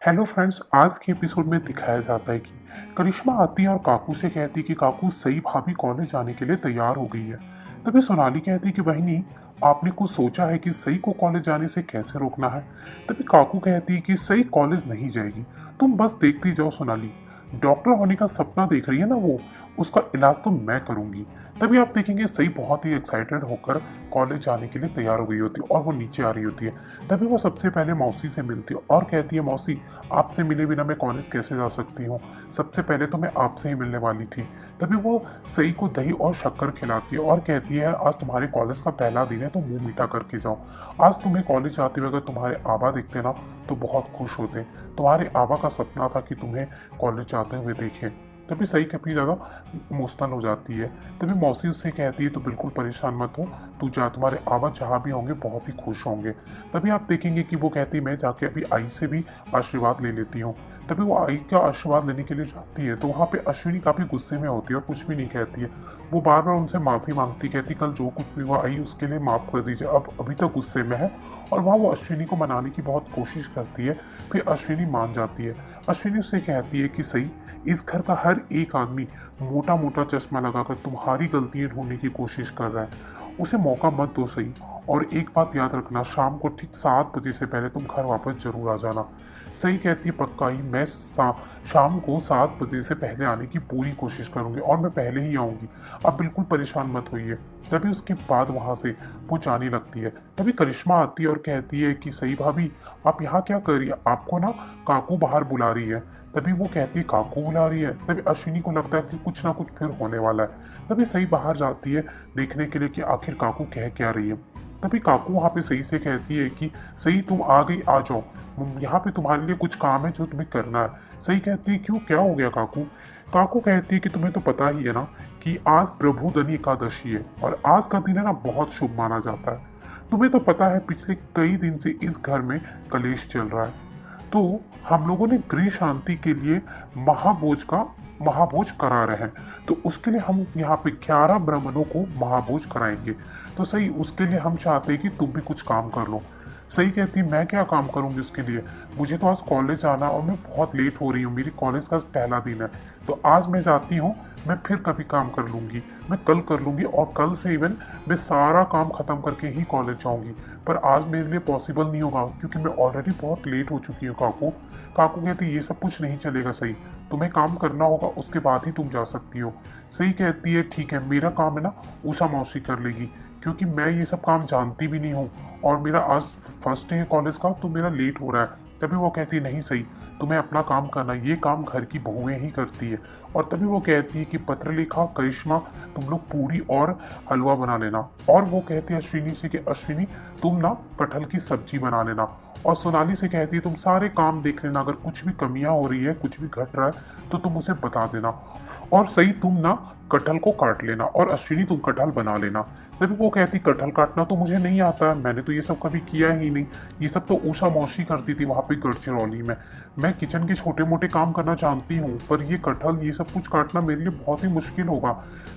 Hello friends, आज के episode में दिखाया जाता है कि करिश्मा आती है और काकू से कहती है कि काकू सई भाभी कॉलेज जाने के लिए तैयार हो गई है। तभी सोनाली कहती है कि बहनी, आपने कुछ सोचा है कि सई को कॉलेज जाने से कैसे रोकना है। तभी काकू कहती है कि सई कॉलेज नहीं जाएगी, तुम बस देखती जाओ सोनाली। डॉक्टर होने का सपना देख रही है ना वो, उसका इलाज तो मैं करूंगी। तभी आप देखेंगे सई बहुत ही एक्साइटेड होकर कॉलेज जाने के लिए तैयार हो गई होती है और वो नीचे आ रही होती है। तभी वो सबसे पहले मौसी से मिलती है और कहती है, मौसी, आपसे मिले बिना मैं कॉलेज कैसे जा सकती हूँ। सबसे पहले तो मैं आपसे ही मिलने वाली थी। तभी वो सई को दही और शक्कर खिलाती है और कहती है, आज तुम्हारे कॉलेज का पहला दिन है तो मुंह मीठा करके जाओ। आज तुम्हें कॉलेज जाते हुए अगर तुम्हारे आबा दिखते ना तो बहुत खुश होते। तुम्हारे आबा का सपना था कि तुम्हें कॉलेज जाते हुए देखें। तभी सही काफ़ी ज़्यादा इमोशनल हो जाती है। तभी मौसी उससे कहती है, तो बिल्कुल परेशान मत हो, तू जा, तुम्हारे आबा जहाँ भी होंगे बहुत ही खुश होंगे। तभी आप देखेंगे कि वो कहती है, मैं जाके अभी आई से भी आशीर्वाद ले लेती हूँ। तभी वो आई का आशीर्वाद लेने के लिए जाती है तो वहाँ पे अश्विनी काफ़ी गुस्से में होती है और कुछ भी नहीं कहती है। वो बार बार उनसे माफ़ी मांगती, कहती कल जो कुछ भी हुआ आई उसके लिए माफ़ कर दीजिए, अब अभी तक गुस्से में है। और वहाँ वो अश्विनी को मनाने की बहुत कोशिश करती है। फिर अश्विनी मान जाती है। अश्विनी उससे कहती है कि सही, इस घर का हर एक आदमी मोटा मोटा चश्मा लगाकर तुम्हारी गलतियां ढूंढने की कोशिश कर रहा है। उसे मौका मत दो सही। और एक बात याद रखना, शाम को ठीक 7 बजे से पहले तुम घर वापस जरूर आ जाना। सही कहती है, पक्का ही, मैं शाम को 7 बजे से पहले आने की पूरी कोशिश करूंगी और मैं पहले ही आऊंगी। आप बिल्कुल परेशान मत होइए। तभी उसके बाद वहां से वो जाने लगती है। तभी करिश्मा आती है और कहती है कि सही भाभी, आप यहाँ क्या कर रही है, आपको ना काकू बाहर बुला रही है। तभी वो कहती है, काकू बुला रही है। तभी अश्विनी को लगता है कि कुछ ना कुछ फिर होने वाला है। तभी सही बाहर जाती है देखने के लिए कि आखिर काकू कह क्या रही है। तभी काकू वहाँ पे सही से कहती है कि सही, तुम आ गई, आ जाओ, यहाँ पे तुम्हारे लिए कुछ काम है जो तुम्हें करना है। सही कहती है, क्यों, क्या हो गया काकू। काकू कहती है कि तुम्हें तो पता ही है ना कि आज प्रभुदनी एकादशी है और आज का दिन है ना बहुत शुभ माना जाता है। तुम्हें तो पता है पिछले कई दिन से इस घर में कलेश चल रहा है। तो हम लोगों ने गृह शांति के लिए महाभोज करा रहे हैं। तो उसके लिए हम यहाँ पे 11 ब्राह्मणों को महाभोज कराएंगे। तो सही, उसके लिए हम चाहते हैं कि तुम भी कुछ काम कर लो। सही कहती, मैं क्या काम करूंगी उसके लिए, मुझे तो आज कॉलेज जाना और मैं बहुत लेट हो रही हूँ, मेरी कॉलेज का पहला दिन है। तो आज मैं जाती हूँ, मैं फिर कभी काम कर लूंगी, मैं कल कर लूंगी और कल से इवन मैं सारा काम खत्म करके ही कॉलेज जाऊंगी। पर आज मेरे लिए पॉसिबल नहीं होगा क्योंकि मैं ऑलरेडी बहुत लेट हो चुकी हूँ काकू। काकू कहती, ये सब कुछ नहीं चलेगा सही, तुम्हें काम करना होगा, उसके बाद ही तुम जा सकती हो। सही कहती है, ठीक है, मेरा काम है ना उषा मौसी कर लेगी, क्योंकि मैं ये सब काम जानती भी नहीं हूँ और मेरा आज फर्स्ट डे है कॉलेज का तो मेरा लेट हो रहा है। तभी वो कहती, नहीं सही, तुम्हें अपना काम करना, ये काम घर की बहुएं ही करती है। और तभी वो कहती है कि पत्रलेखा, करिश्मा, तुम लोग पूरी और हलवा बना लेना। और वो कहती है अश्विनी से कि अश्विनी, तुम ना कटहल की सब्जी बना लेना। और सोनाली से कहती है, तुम सारे काम देख लेना, अगर कुछ भी कमियां हो रही है, कुछ भी घट रहा है तो तुम उसे बता देना। और सही, तुम ना कटहल को काट लेना और अश्विनी तुम कटहल बना लेना। तभी वो कहती, कटहल काटना तो मुझे नहीं आता है, मैंने तो ये सब कभी किया ही नहीं, ये सब तो उषा मौसी करती थी वहाँ पे गढ़चिरौली में। मैं किचन के छोटे मोटे काम करना जानती हूँ पर ये कटहल ये सब कुछ काटना मेरे लिए बहुत ही मुश्किल होगा।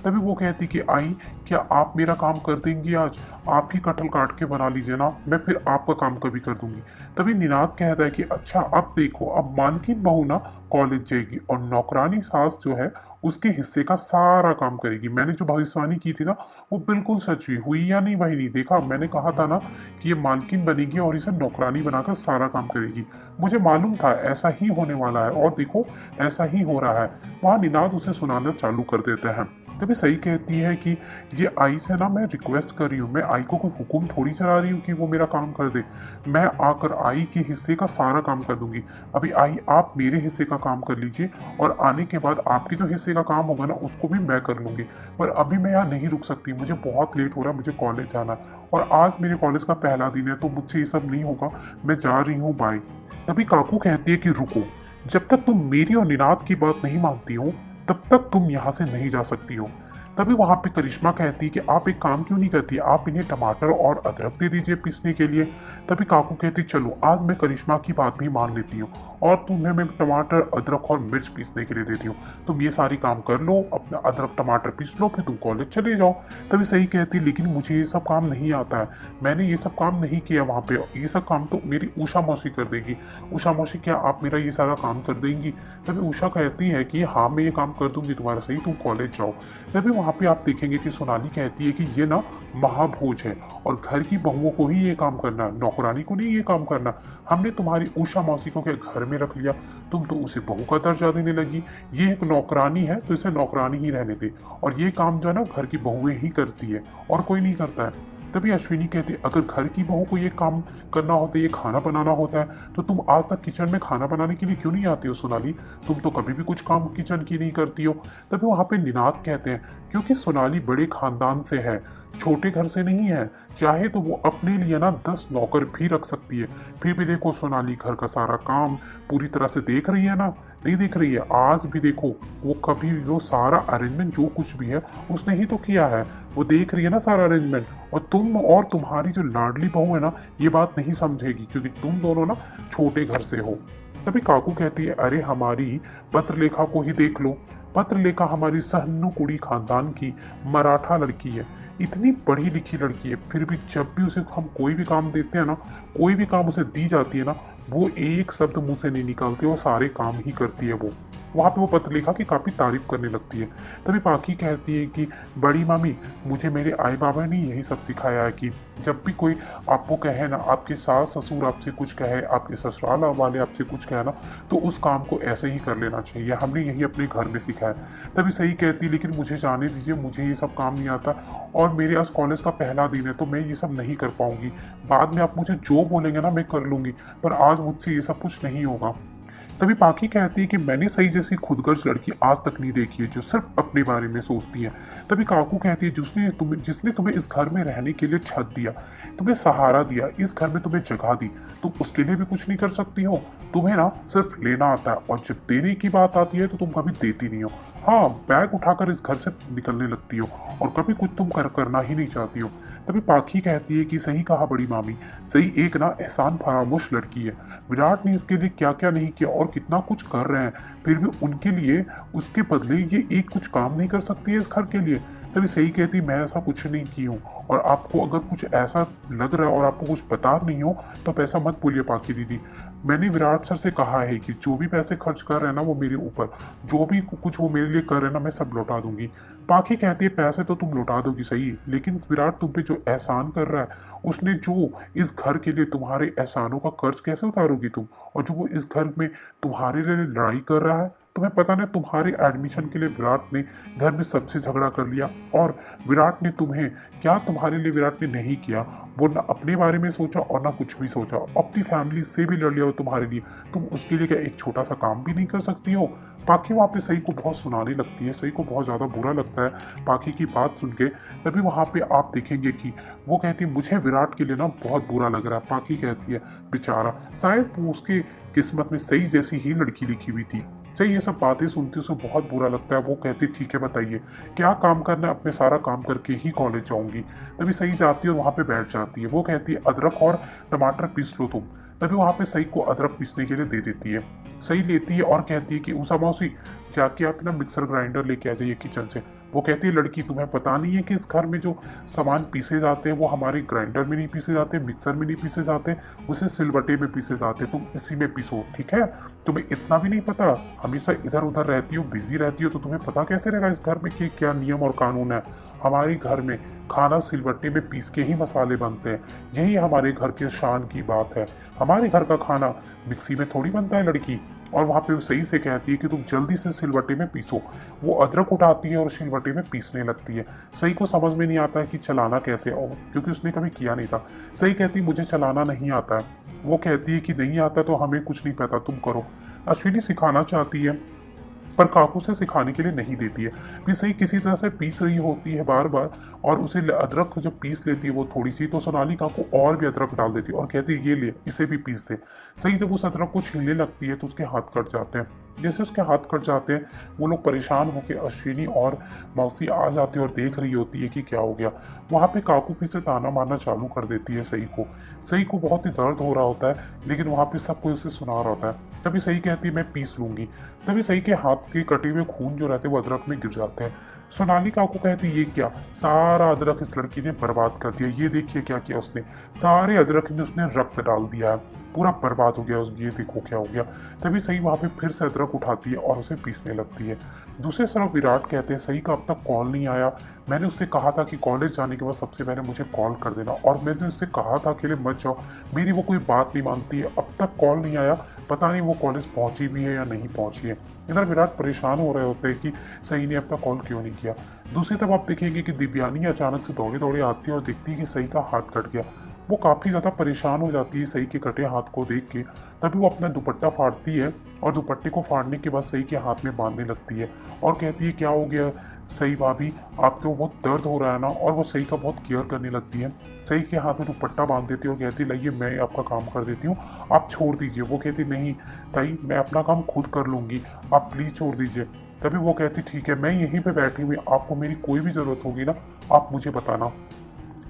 तभी वो कहती कि आई, क्या आप मेरा काम कर देंगी आज, आप ही कटहल काट के बना लीजिए ना, मैं फिर आपका काम कभी कर दूंगी। तभी निनाद कहता है कि अच्छा, अब देखो, अब मालकिन बहू ना कॉलेज जाएगी और नौकरानी सास जो है उसके हिस्से का सारा काम करेगी। मैंने जो भविष्यवाणी की थी ना वो बिल्कुल सच हुई या नहीं भाई, नहीं देखा, मैंने कहा था ना कि ये मालकिन बनेगी और इसे नौकरानी बनाकर सारा काम करेगी। मुझे मालूम था ऐसा ही होने वाला है और देखो ऐसा ही हो रहा है। वहाँ निनाद उसे सुनाना चालू कर देते हैं। तभी सही कहती है कि ये आई से ना मैं रिक्वेस्ट कर रही हूँ, मैं आई को कोई हुक्म थोड़ी चला रही हूँ कि वो मेरा काम कर दे। मैं आकर आई के हिस्से का सारा काम कर दूंगी। अभी आई, आप मेरे हिस्से का काम कर लीजिए और आने के बाद आपके जो हिस्से का काम होगा ना उसको भी मैं कर लूंगी। पर अभी मैं यहाँ नहीं रुक सकती, मुझे बहुत लेट हो रहा है, मुझे कॉलेज जाना है और आज मेरे कॉलेज का पहला दिन है तो मुझसे ये सब नहीं होगा, मैं जा रही हूँ, बाय। तभी काकू कहती है कि रुको, जब तक तुम मेरी और निनाद की बात नहीं मानती हो तब तक तुम यहाँ से नहीं जा सकती हो। तभी वहाँ पे करिश्मा कहती कि आप एक काम क्यों नहीं करती, आप इन्हें टमाटर और अदरक दे दीजिए पीसने के लिए। तभी काकू कहती चलो आज मैं करिश्मा की बात भी मान लेती हूँ और तुम्हें मैं टमाटर अदरक और मिर्च पीसने के लिए देती हूँ। तुम ये सारी काम कर लो, अपना अदरक टमाटर पीस लो, फिर तुम कॉलेज चले जाओ। तभी सही कहती लेकिन मुझे ये सब काम नहीं आता है, मैंने ये सब काम नहीं किया वहाँ पे, ये सब काम तो मेरी उषा मौसी कर देगी। उषा मौसी क्या आप मेरा ये सारा काम कर देंगी? तभी उषा कहती है कि हाँ मैं ये काम कर दूंगी तुम्हारा, सही तुम कॉलेज जाओ। तभी वहाँ पे आप देखेंगे कि सोनाली कहती है कि ये ना महाभोज है और घर की बहुओं को ही ये काम करना, नौकरानी को नहीं ये काम करना। हमने तुम्हारी उषा मौसी को क्या घर में रख लिया, तुम तो उसे बहू का दर्जा देने लगी। ये एक नौकरानी है तो इसे नौकरानी ही रहने दे, और ये काम जो है ना घर की बहुएं ही करती है और कोई नहीं करता है। तभी अश्विनी कहती अगर घर की बहू को ये काम करना होता है, ये खाना बनाना होता है, तो तुम आज तक किचन में खाना बनाने के लिए क्यों नहीं आती हो सोनाली? तुम तो कभी भी कुछ काम किचन की नहीं करती हो। तभी वहाँ पे निनाद कहते हैं क्योंकि सोनाली बड़े खानदान से है, छोटे घर से नहीं है, चाहे तो वो अपने लिए ना 10 नौकर भी रख सकती है। फिर भी देखो सोनाली घर का सारा काम पूरी तरह से देख रही है ना? नहीं देख रही है। आज भी देखो वो कभी वो सारा अरेंजमेंट जो कुछ भी है उसने ही तो किया है, वो देख रही है ना सारा अरेंजमेंट। और तुम और तुम्हारी जो लाडली बहू है ना ये बात नहीं समझेगी क्योंकि तुम दोनों ना छोटे घर से हो। तभी काकू कहती है अरे हमारी पत्रलेखा को ही देख लो, पत्रलेखा हमारी सहन्नु कुड़ी खानदान की मराठा लड़की है, इतनी पढ़ी लिखी लड़की है, फिर भी जब भी उसे हम कोई भी काम देते हैं ना, कोई भी काम उसे दी जाती है ना, वो एक शब्द मुंह से नहीं निकालती, वो सारे काम ही करती है वो। वहाँ पे वो पत्रलेखा की काफ़ी तारीफ करने लगती है। तभी पाखी कहती है कि बड़ी मामी मुझे मेरे आई बाबा ने यही सब सिखाया है कि जब भी कोई आपको कहे ना, आपके सास ससुर आपसे कुछ कहे, आपके ससुराल वाले आपसे कुछ कहे ना, तो उस काम को ऐसे ही कर लेना चाहिए, हमने यही अपने घर में सीखा है। तभी सही कहती लेकिन मुझे जाने दीजिए, मुझे ये सब काम नहीं आता और मेरे आज कॉलेज का पहला दिन है तो मैं ये सब नहीं कर पाऊंगी, बाद में आप मुझे जो बोलेंगे ना मैं कर लूंगी, पर आज मुझसे ये सब कुछ नहीं होगा। तभी पाखी कहती है कि मैंने सही जैसी खुदगर्ज लड़की आज तक नहीं देखी है जो सिर्फ अपने बारे में सोचती है। तभी काकू कहती है जिसने तुम्हें इस घर में रहने के लिए छत दिया, तुम्हें सहारा दिया, इस घर में तुम्हें जगह दी, तुम उसके लिए भी कुछ नहीं कर सकती हो? तुम्हें ना सिर्फ लेना आता है और जब देने की बात आती है तो तुम कभी देती नहीं हो। हाँ, बैग उठाकर इस घर से निकलने लगती हो और कभी कुछ तुम करना ही नहीं चाहती हो। तभी पाखी कहती है कि सही कहा बड़ी मामी, सही एक ना एहसान फरामोश लड़की है। विराट ने इसके लिए क्या क्या नहीं किया और कितना कुछ कर रहे हैं, फिर भी उनके लिए उसके बदले ये एक कुछ काम नहीं कर सकती है इस घर के लिए। तभी सही कहती मैं ऐसा कुछ नहीं की हूँ, और आपको अगर कुछ ऐसा लग रहा है और आपको कुछ पता नहीं हो तो आप ऐसा मत बोलिए पाखी दीदी। मैंने विराट सर से कहा है कि जो भी पैसे खर्च कर रहे हैं ना वो मेरे ऊपर, जो भी कुछ वो मेरे लिए कर रहे हैं ना मैं सब लौटा दूंगी। पाखी कहती है पैसे तो तुम लौटा दोगी सही, लेकिन विराट तुम पे जो एहसान कर रहा है, उसने जो इस घर के लिए तुम्हारे एहसानों का कर्ज कैसे उतारोगी तुम? और जो वो इस घर में तुम्हारे लिए लड़ाई कर रहा है, तुम्हें पता नहीं तुम्हारे एडमिशन के लिए विराट ने घर में सबसे झगड़ा कर लिया, और विराट ने तुम्हें क्या तुम्हारे लिए विराट ने नहीं किया, वो ना अपने बारे में सोचा और ना कुछ भी सोचा, अपनी फैमिली से भी लड़ लिया हो तुम्हारे लिए, तुम उसके लिए क्या एक छोटा सा काम भी नहीं कर सकती हो? पाखी वहाँ पे सही को बहुत सुनाने लगती है, सही को बहुत ज़्यादा बुरा लगता है पाखी की बात सुन के। तभी वहाँ पे आप देखेंगे कि वो कहती है मुझे विराट के लिए ना बहुत बुरा लग रहा है। पाखी कहती है बेचारा, शायद वो उसके किस्मत में सही जैसी ही लड़की लिखी हुई थी। सही ये सब बातें सुनती उसे बहुत बुरा लगता है। वो कहती ठीक है बताइए क्या काम करना है, अपने सारा काम करके ही कॉलेज जाऊंगी। तभी सही जाती है और वहाँ पे बैठ जाती है। वो कहती है अदरक और टमाटर पीस लो तुम। तभी वहाँ पे सही को अदरक पीसने के लिए दे देती है। सही लेती है और कहती है कि उषा मौसी जाके आप ना मिक्सर ग्राइंडर लेके आ जाइए किचन से। वो कहती है लड़की तुम्हें पता नहीं है कि इस घर में जो सामान पीसे जाते हैं वो हमारे ग्राइंडर में नहीं पीसे जाते, मिक्सर में नहीं पीसे जाते, उसे सिलबट्टे में पीसे जाते, तुम इसी में पीसो ठीक है? तुम्हें इतना भी नहीं पता? हमेशा इधर उधर रहती हो, बिजी रहती हो, तो तुम्हें पता कैसे रहेगा इस घर में कि क्या नियम और कानून है? हमारे घर में खाना सिलबट्टे में पीस के ही मसाले बनते हैं, यही हमारे घर के शान की बात है। हमारे घर का खाना मिक्सी में थोड़ी बनता है लड़की। और वहाँ पे सही से कहती है कि तुम जल्दी से सिलबट्टे में पीसो। वो अदरक उठाती है और सिलबट्टे में पीसने लगती है। सही को समझ में नहीं आता है कि चलाना कैसे, और क्योंकि उसने कभी किया नहीं था। सही कहती मुझे चलाना नहीं आता है। वो कहती है कि नहीं आता तो हमें कुछ नहीं पता, तुम करो। अश्विनी सिखाना चाहती है पर काकू से सिखाने के लिए नहीं देती है। फिर सही किसी तरह से पीस रही होती है बार बार, और उसे अदरक जब पीस लेती है वो थोड़ी सी, तो सोनाली काकू और भी अदरक डाल देती है और कहती है ये ले इसे भी पीस दे। सही जब उस अदरक को छीलने लगती है तो उसके हाथ कट जाते हैं। जैसे उसके हाथ कट जाते हैं, वो लोग परेशान होकर अश्विनी और मौसी आ जाती है और देख रही होती है कि क्या हो गया। वहाँ पे काकू फिर से ताना मारना चालू कर देती है सही को। सही को बहुत ही दर्द हो रहा होता है, लेकिन वहाँ पे सब कोई उसे सुना रहा होता है। तभी सही कहती है मैं पीस लूंगी। तभी सही के हाथ के कटे हुए खून जो रहते हैं वो अदरक में गिर जाते हैं। सोनाली काकू कहती ये क्या, सारा अदरक इस लड़की ने बर्बाद कर दिया, ये देखिए क्या किया उसने, सारे अदरक में उसने रक्त डाल दिया है, पूरा बर्बाद हो गया ये देखो क्या हो गया। तभी सही वहाँ पे फिर से अदरक उठाती है और उसे पीसने लगती है। दूसरे तरफ विराट कहते हैं सही का अब तक कॉल नहीं आया, मैंने उससे कहा था कि कॉलेज जाने के बाद सबसे पहले मुझे कॉल कर देना, और मैंने उससे कहा था अकेले मत जाओ, मेरी वो कोई बात नहीं मानती है, अब तक कॉल नहीं आया, पता नहीं वो कॉलेज पहुंची भी है या नहीं पहुंची है। इधर विराट परेशान हो रहे होते हैं कि सही ने अब तक कॉल क्यों नहीं किया। दूसरी तरफ आप देखेंगे कि दिव्यानी अचानक से दौड़े दौड़े आती है और देखती है कि सही का हाथ कट गया। वो काफ़ी ज़्यादा परेशान हो जाती है सही के कटे हाथ को देख के। तभी वो अपना दुपट्टा फाड़ती है और दुपट्टे को फाड़ने के बाद सही के हाथ में बांधने लगती है और कहती है क्या हो गया सही भाभी, आपको बहुत दर्द हो रहा है ना। और वो सही का बहुत केयर करने लगती है, सही के हाथ में दुपट्टा बांध देती है और कहती है लाइए मैं आपका काम कर देती हूँ, आप छोड़ दीजिए। वो कहती नहीं ताई, मैं अपना काम खुद कर लूँगी, आप प्लीज़ छोड़ दीजिए। तभी वो कहती ठीक है, मैं यहीं पे बैठी हुई, आपको मेरी कोई भी ज़रूरत होगी ना, आप मुझे बताना,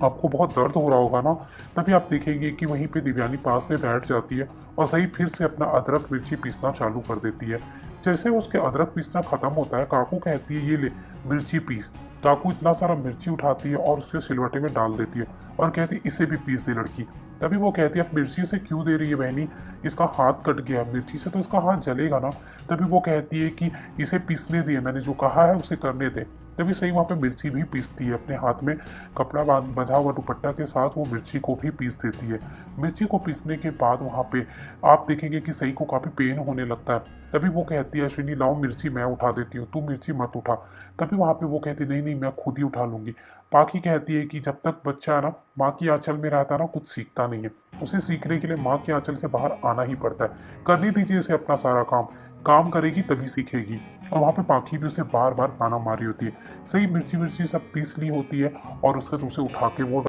आपको बहुत दर्द हो रहा होगा ना। तभी आप देखेंगे कि वहीं पे दिव्यानी पास में बैठ जाती है और सही फिर से अपना अदरक मिर्ची पीसना चालू कर देती है। जैसे उसके अदरक पीसना खत्म होता है, काकू कहती है ये ले मिर्ची पीस। काकू इतना सारा मिर्ची उठाती है और उसके सिलवटे में डाल देती है और कहती है इसे भी पीस दे लड़की। तभी वो कहती है अब मिर्ची से क्यों दे रही है बहनी, इसका हाथ कट गया, मिर्ची से तो इसका हाथ जलेगा ना। तभी वो कहती है कि इसे पीसने दिए, मैंने जो कहा है उसे करने दे। तभी सही वहाँ पे मिर्ची भी पीसती है, अपने हाथ में कपड़ा बंधा हुआ दुपट्टा के साथ वो मिर्ची को भी पीस देती है। मिर्ची को पीसने के बाद वहाँ पे आप देखेंगे कि सही को काफ़ी पेन होने लगता है। तभी वो कहती है अश्विनी लाओ मिर्ची मैं उठा देती हूँ, तू मिर्ची मत उठा। तभी वहाँ पे वो कहती नहीं नहीं मैं खुद ही उठा लूंगी। पाखी कहती है कि जब तक बच्चा है ना माँ की आंचल में रहता है ना, कुछ सीखता नहीं है, उसे सीखने के लिए माँ की आंचल से बाहर आना ही पड़ता है। करने दीजिए इसे अपना सारा काम, काम करेगी तभी सीखेगी। और वहाँ पे पाखी भी उसे बार बार ताना मारी होती है। सही मिर्ची मिर्ची सब पीस ली होती है और उसके बाद उसे उठा के वो